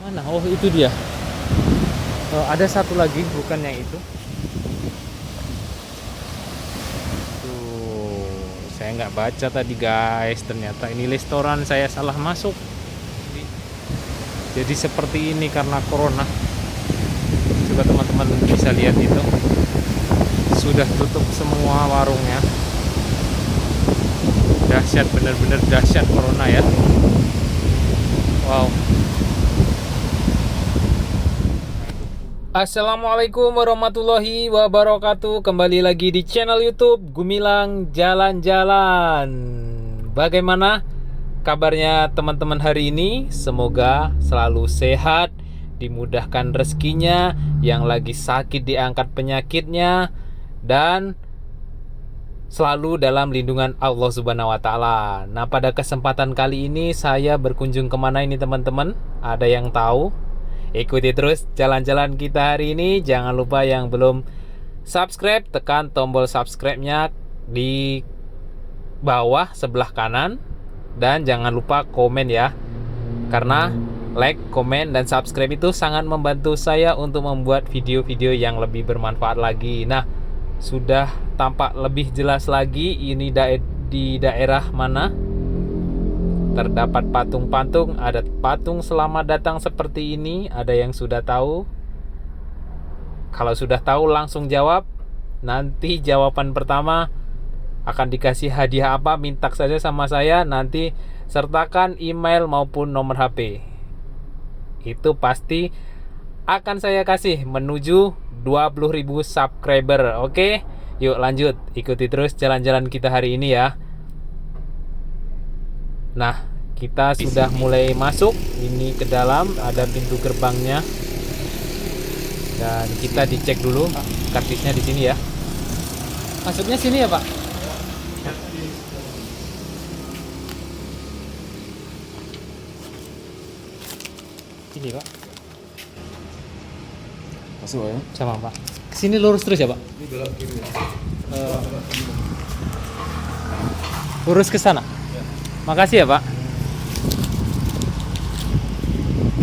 Mana? Oh, itu dia. Ada satu lagi, bukan yang itu. Tuh, saya nggak baca tadi guys. Ternyata ini restoran, saya salah masuk. Jadi seperti ini karena corona. Coba teman-teman bisa lihat itu. Sudah tutup semua warungnya. Dahsyat, bener-bener dahsyat corona ya. Wow. Assalamualaikum warahmatullahi wabarakatuh. Kembali lagi di channel YouTube Gumilang Jalan-Jalan. Bagaimana kabarnya teman-teman hari ini? Semoga selalu sehat, dimudahkan rezekinya, yang lagi sakit diangkat penyakitnya, dan selalu dalam lindungan Allah Subhanahu wa Ta'ala. Nah, pada kesempatan kali ini saya berkunjung kemana ini teman-teman? Ada yang tahu? Ikuti terus jalan-jalan kita hari ini. Jangan lupa yang belum subscribe, tekan tombol subscribe-nya di bawah sebelah kanan. Dan jangan lupa komen ya. Karena like, komen, dan subscribe itu sangat membantu saya untuk membuat video-video yang lebih bermanfaat lagi. Nah, sudah tampak lebih jelas lagi ini di daerah mana. Terdapat patung-patung, ada patung selamat datang seperti ini. Ada yang sudah tahu? Kalau sudah tahu langsung jawab. Nanti jawaban pertama akan dikasih hadiah apa, minta saja sama saya. Nanti sertakan email maupun nomor HP. Itu pasti akan saya kasih menuju 20.000 subscriber. Oke, yuk lanjut. Ikuti terus jalan-jalan kita hari ini ya. Nah, kita sudah mulai masuk ini ke dalam, ada pintu gerbangnya. Dan kita dicek dulu kartisnya di sini ya. Masuknya sini ya, Pak? Sini, Pak. Masuk ya? Sama, Pak. Kesini lurus terus ya, Pak? Ini belok kiri. Lurus ke sana. Makasih ya, Pak.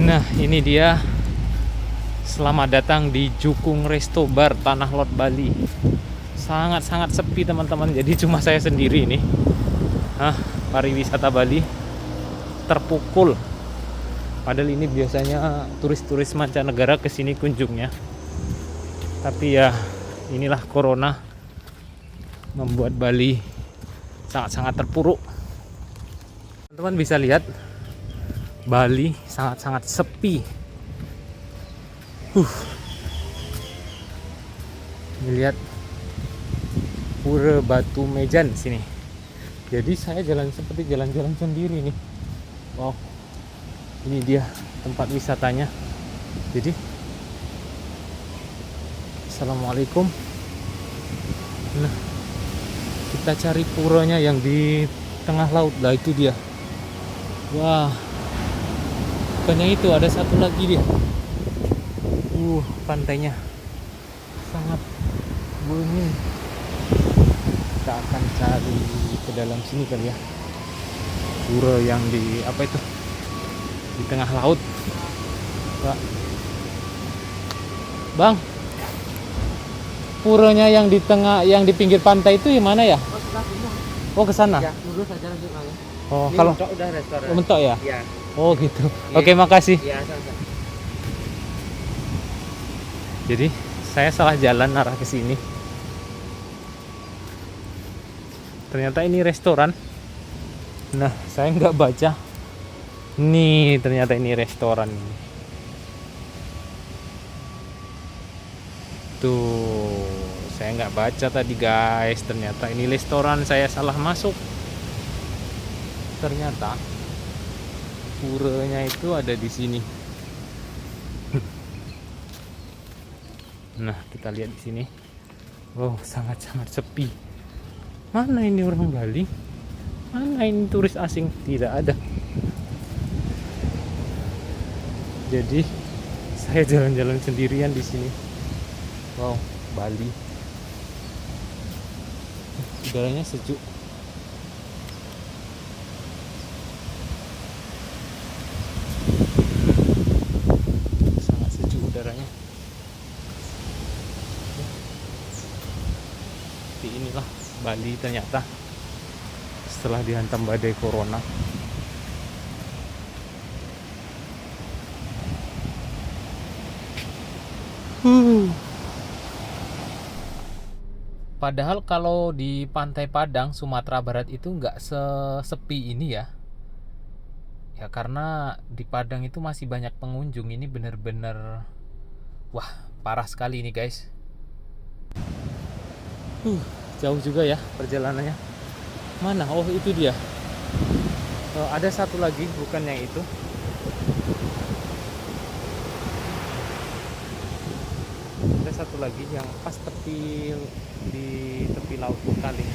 Nah, ini dia. Selamat datang di Jukung Resto Bar Tanah Lot Bali. Sangat-sangat sepi teman-teman. Jadi cuma saya sendiri ini. Pariwisata Bali terpukul. Padahal ini biasanya turis-turis mancanegara kesini kunjungnya. Tapi ya, inilah corona membuat Bali sangat-sangat terpuruk. Teman-teman bisa lihat Bali sangat-sangat sepi. Lihat Pura Batu Mejan sini. Jadi saya jalan seperti jalan-jalan sendiri nih. Wow. Ini dia tempat wisatanya. Jadi Assalamualaikum. Nah, kita cari puranya yang di tengah laut lah, itu dia. Wah, bukannya itu, ada satu lagi dia. Pantainya sangat bunyi. Kita akan cari ke dalam sini kali ya. Pura yang di apa itu? Di tengah laut. Pak. Bang. Puranya yang di tengah, yang di pinggir pantai itu yang mana ya? Oh, ke sana. Ya, lurus aja lanjut ya. Oh, Ini kalau mentok udah restoran. mentok ya? Iya. Oh, gitu. Iya. Oke, makasih. Iya, sama-sama. Jadi saya salah jalan arah ke sini. Ternyata ini restoran. Nah, saya nggak baca. Nih, ternyata ini restoran. Tuh, saya nggak baca tadi guys. Ternyata ini restoran, saya salah masuk. Ternyata puranya itu ada di sini. Nah, kita lihat di sini. Oh, sangat-sangat sepi. Mana ini orang Bali? Mana ini turis asing? Tidak ada. Jadi, saya jalan-jalan sendirian di sini. Wow, Bali. Udaranya sejuk. Bali ternyata setelah dihantam badai corona. Padahal kalau di Pantai Padang, Sumatera Barat itu nggak sesepi ini ya. Ya karena di Padang itu masih banyak pengunjung. Ini bener-bener wah, parah sekali ini guys. Jauh juga ya perjalanannya. Mana? Oh, itu dia. Ada satu lagi, bukan yang itu. Ada satu lagi yang pas tepi, di tepi laut kali.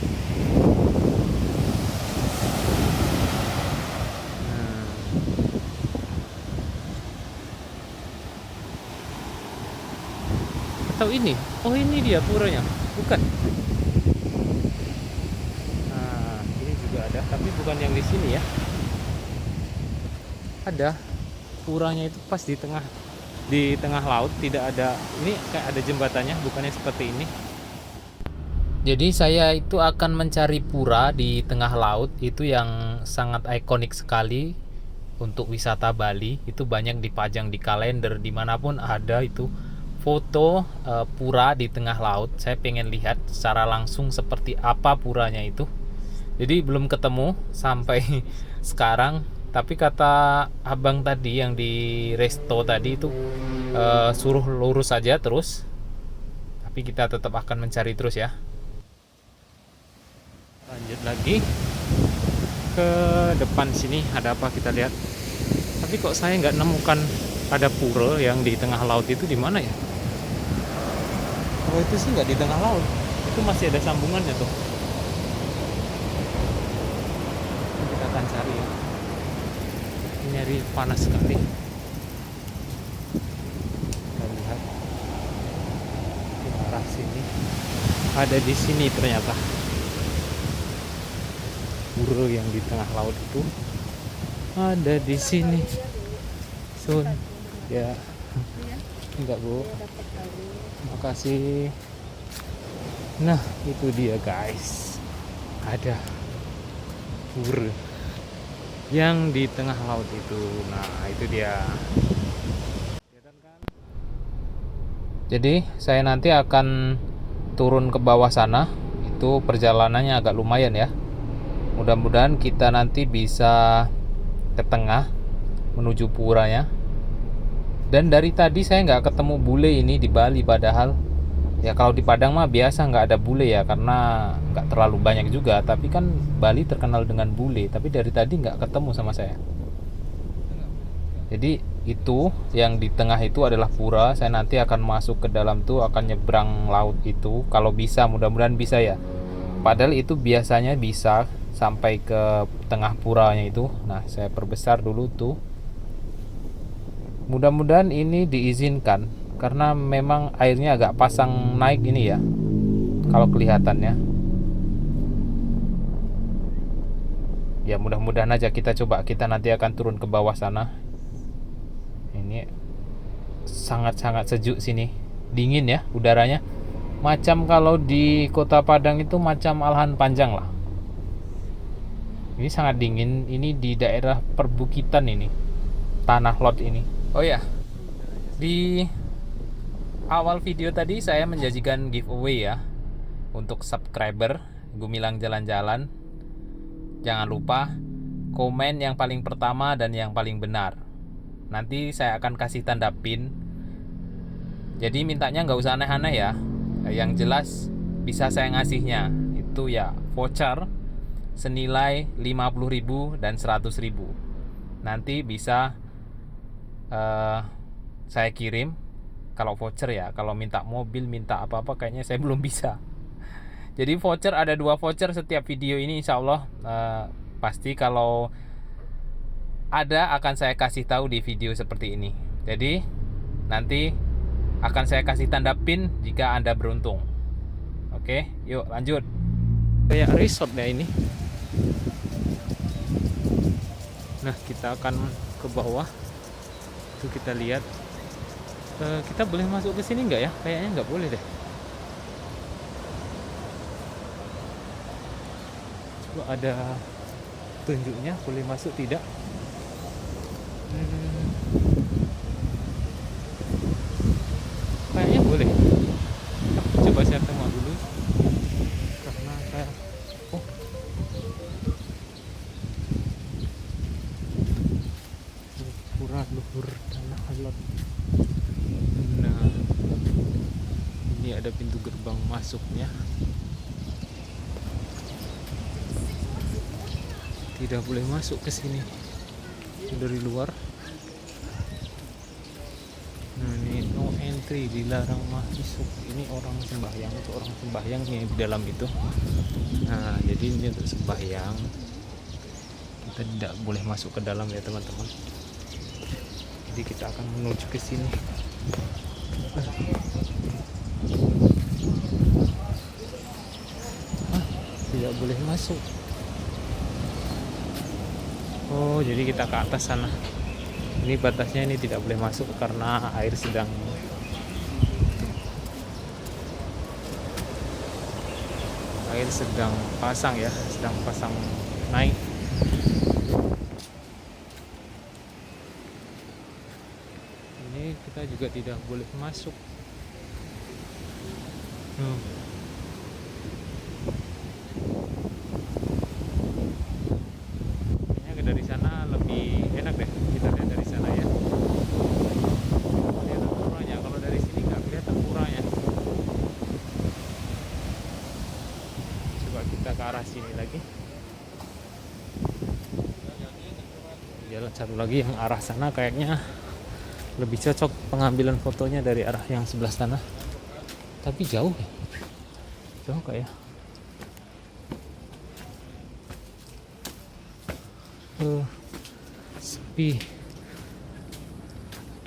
Atau ini? Oh, ini dia puranya. Bukan. Nah, ini juga ada, tapi bukan yang di sini ya. Ada puranya itu pas di tengah laut, tidak ada. Ini kayak ada jembatannya, bukannya seperti ini. Jadi saya itu akan mencari pura di tengah laut itu yang sangat ikonik sekali untuk wisata Bali. Itu banyak dipajang di kalender, dimanapun ada itu foto pura di tengah laut. Saya pengen lihat secara langsung seperti apa puranya itu. Jadi belum ketemu sampai sekarang. Tapi kata abang tadi yang di resto tadi itu suruh lurus saja terus. Tapi kita tetap akan mencari terus ya. Lanjut lagi ke depan sini, ada apa kita lihat. Tapi kok saya nggak nemukan ada pura yang di tengah laut itu di mana ya? Oh, itu sih nggak di tengah laut, itu masih ada sambungannya tuh. Kita akan cari ya. Ini hari panas sekali. Kita lihat di arah sini. Ada di sini ternyata. Pura yang di tengah laut itu ada di sini. Sun, ya. Enggak, Bu. Makasih. Nah, itu dia guys. Ada pura yang di tengah laut itu. Nah, itu dia. Jadi, saya nanti akan turun ke bawah sana. Itu perjalanannya agak lumayan ya. Mudah-mudahan kita nanti bisa ke tengah menuju puranya. Dan dari tadi saya nggak ketemu bule ini di Bali, padahal ya kalau di Padang mah biasa nggak ada bule ya, karena nggak terlalu banyak juga. Tapi kan Bali terkenal dengan bule, tapi dari tadi nggak ketemu sama saya. Jadi itu yang di tengah itu adalah pura. Saya nanti akan masuk ke dalam tuh, akan nyebrang laut itu. Kalau bisa, mudah-mudahan bisa ya. Padahal itu biasanya bisa sampai ke tengah puranya itu. Nah, saya perbesar dulu tuh. Mudah-mudahan ini diizinkan, karena memang airnya agak pasang naik ini ya, kalau kelihatannya. Ya mudah-mudahan aja, kita coba. Kita nanti akan turun ke bawah sana. Ini sangat-sangat sejuk sini. Dingin ya udaranya. Macam kalau di Kota Padang itu macam Alhan Panjang lah. Ini sangat dingin. Ini di daerah perbukitan ini, Tanah Lot ini. Oh ya, di awal video tadi saya menjanjikan giveaway ya untuk subscriber Gumilang Jalan-Jalan. Jangan lupa komen yang paling pertama dan yang paling benar. Nanti saya akan kasih tanda pin. Jadi mintanya nggak usah aneh-aneh ya. Yang jelas bisa saya ngasihnya itu ya voucher senilai 50.000 dan 100.000. Nanti bisa saya kirim kalau voucher ya. Kalau minta mobil, minta apa-apa kayaknya saya belum bisa. Jadi voucher, ada 2 voucher setiap video ini, insya Allah pasti kalau ada akan saya kasih tahu di video seperti ini. Jadi nanti akan saya kasih tanda pin jika Anda beruntung. Oke, yuk lanjut. Kayak resort ya ini. Nah, kita akan ke bawah. Itu kita lihat. Kita boleh masuk ke sini nggak ya? Kayaknya nggak boleh deh. Kok ada tunjuknya boleh masuk tidak? Kayaknya boleh. Aku coba saya tengok dulu karena saya pura luhur tanah alot. Nah, ini ada pintu gerbang masuknya. Tidak boleh masuk ke sini dari luar. Nah, ini no entry, dilarang masuk. Ini orang sembahyang, itu orang sembahyang yang di dalam itu. Nah, jadi ini untuk sembahyang. Kita tidak boleh masuk ke dalam ya teman-teman. Jadi kita akan menuju ke sini. Tidak boleh masuk. Oh, jadi kita ke atas sana. Ini batasnya, ini tidak boleh masuk karena air sedang pasang ya, sedang pasang naik. Ini kita juga tidak boleh masuk. Dari sana lebih enak deh, kita lihat dari sana ya. Kelihatan puranya, kalau dari sini nggak kelihatan puranya. Coba kita ke arah sini lagi. Jalan satu lagi yang arah sana kayaknya lebih cocok pengambilan fotonya dari arah yang sebelah sana. Tapi jauh ya, jauh kayak. Sepi.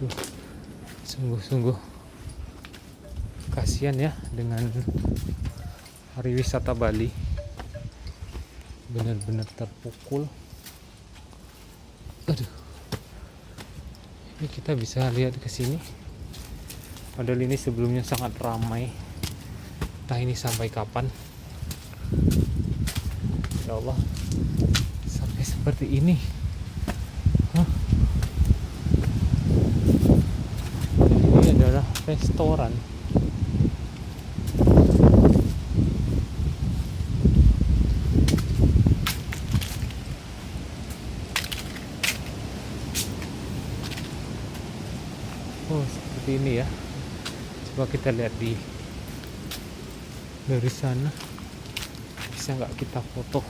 Duh, sungguh-sungguh kasihan ya dengan hari wisata Bali. Benar-benar terpukul. Aduh. Ini kita bisa lihat ke sini. Padahal ini sebelumnya sangat ramai. Entah ini sampai kapan. Ya Allah. Seperti ini. Ini adalah restoran. Oh, seperti ini ya. Coba kita lihat dari sana. Bisa nggak kita foto?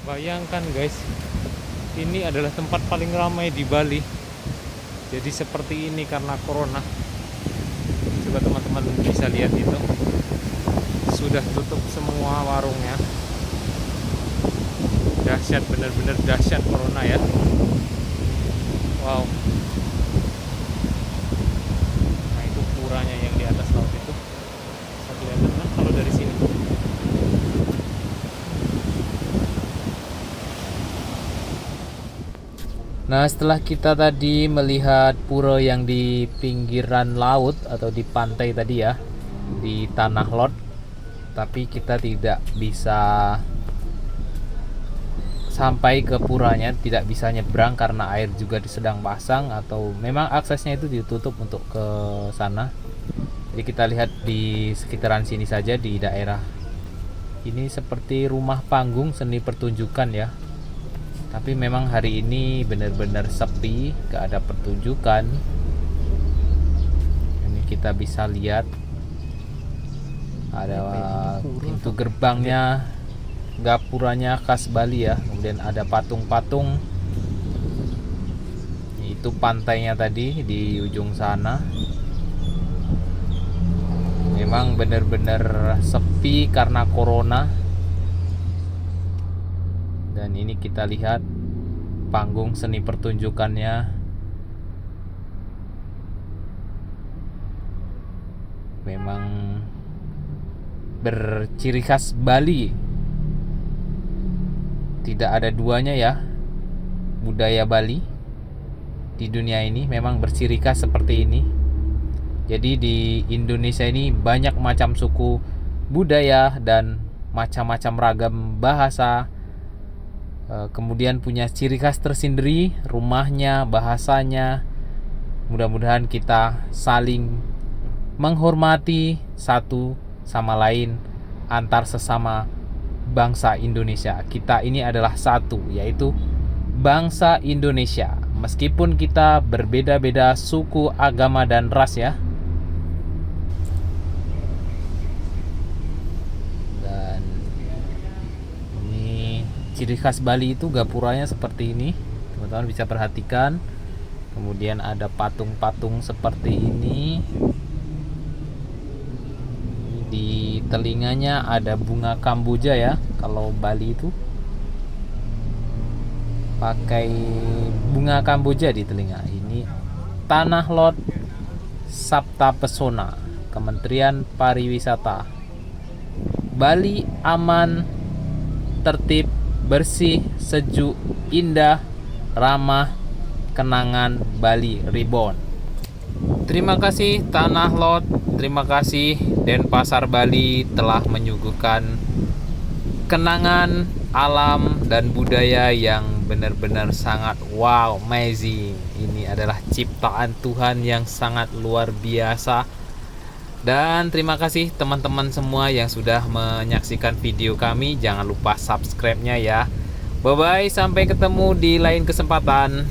Bayangkan guys, ini adalah tempat paling ramai di Bali. Jadi seperti ini karena corona. Coba teman-teman bisa lihat itu. Sudah tutup semua warungnya. Dahsyat, benar-benar dahsyat corona ya. Wow. Nah, itu puranya yang di atas laut itu. Bisa kelihatan kan kalau dari sini. Nah, setelah kita tadi melihat pura yang di pinggiran laut atau di pantai tadi ya, di Tanah Lot, tapi kita tidak bisa sampai ke puranya, tidak bisa nyebrang karena air juga sedang pasang atau memang aksesnya itu ditutup untuk ke sana. Jadi kita lihat di sekitaran sini saja, di daerah ini seperti rumah panggung seni pertunjukan ya. Tapi memang hari ini benar-benar sepi, gak ada pertunjukan. Ini kita bisa lihat ada pintu gerbangnya, gapuranya khas Bali ya. Kemudian ada patung-patung. Itu pantainya tadi di ujung sana. Memang benar-benar sepi karena corona. Dan ini kita lihat panggung seni pertunjukannya. Memang berciri khas Bali. Tidak ada duanya ya, budaya Bali. di dunia ini memang berciri khas seperti ini. Jadi di Indonesia ini banyak macam suku, budaya, dan macam-macam ragam bahasa. Kemudian punya ciri khas tersendiri, rumahnya, bahasanya. Mudah-mudahan kita saling menghormati satu sama lain antar sesama bangsa Indonesia. Kita ini adalah satu, yaitu bangsa Indonesia. Meskipun kita berbeda-beda suku, agama, dan ras ya. Dan ini ciri khas Bali itu gapuranya seperti ini. Teman-teman bisa perhatikan. Kemudian ada patung-patung seperti ini. Di telinganya ada bunga kamboja ya. Kalau Bali itu pakai bunga kamboja di telinga. Ini Tanah Lot Sabta Pesona, Kementerian Pariwisata. Bali aman, tertib, bersih, sejuk, indah, ramah, kenangan Bali Reborn. Terima kasih Tanah Lot, terima kasih Denpasar Bali telah menyuguhkan kenangan alam dan budaya yang benar-benar sangat wow, amazing. Ini adalah ciptaan Tuhan yang sangat luar biasa. Dan terima kasih teman-teman semua yang sudah menyaksikan video kami. Jangan lupa subscribe-nya ya. Bye-bye, sampai ketemu di lain kesempatan.